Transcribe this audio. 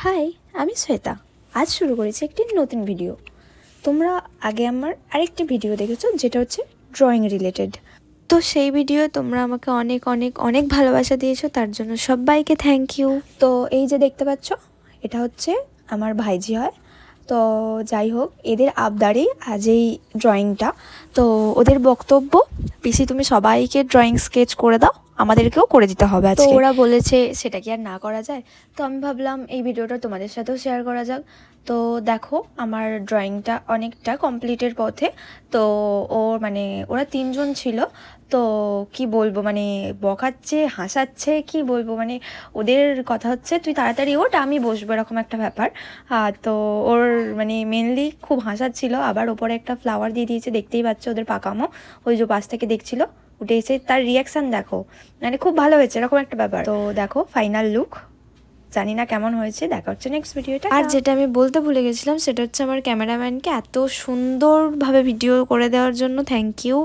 High, আমি শ্বেতা। আজ শুরু করেছি একটি নতুন ভিডিও। তোমরা আগে আমার আরেকটি ভিডিও দেখেছো যেটা হচ্ছে ড্রয়িং রিলেটেড। তো সেই ভিডিও তোমরা আমাকে অনেক অনেক অনেক ভালোবাসা দিয়েছো, তার জন্য সবাইকে থ্যাংক ইউ। তো এই যে দেখতে পাচ্ছ, এটা হচ্ছে আমার ভাইজি হয়। তো যাই হোক, এদের আবদারেই আজ এই ড্রয়িংটা। তো ওদের বক্তব্য, পিসি তুমি সবাইকে ড্রয়িং স্কেচ করে দাও, আমাদেরকেও করে দিতে হবে। তো ওরা বলেছে সেটা কি আর না করা যায়। তো আমি ভাবলাম এই ভিডিওটা তোমাদের সাথেও শেয়ার করা যাক। তো দেখো, আমার ড্রয়িংটা অনেকটা কমপ্লিটের পথে। তো ওরা তিনজন ছিল। তো কি বলবো, বকাচ্ছে, হাসাচ্ছে, কি বলবো, ওদের কথা হচ্ছে তুই তাড়াতাড়ি ওঠ, আমি বসবো, এরকম একটা ব্যাপার। তো ওর মেনলি খুব হাসাচ্ছিল। আবার ওপরে একটা ফ্লাওয়ার দিয়ে দিয়েছে, দেখতেই পাচ্ছ ওদের পাকামো। ওই যে পাশ থেকে দেখছিল, উঠে এসে তার রিয়াকশান দেখো, খুব ভালো হয়েছে, এরকম একটা ব্যাপার। তো দেখো ফাইনাল লুক, জানি না কেমন হয়েছে, দেখা হচ্ছে নেক্সট ভিডিওটা। আর যেটা আমি বলতে ভুলে গেছিলাম সেটা হচ্ছে আমার ক্যামেরাম্যানকে এত সুন্দরভাবে ভিডিও করে দেওয়ার জন্য থ্যাংক ইউ।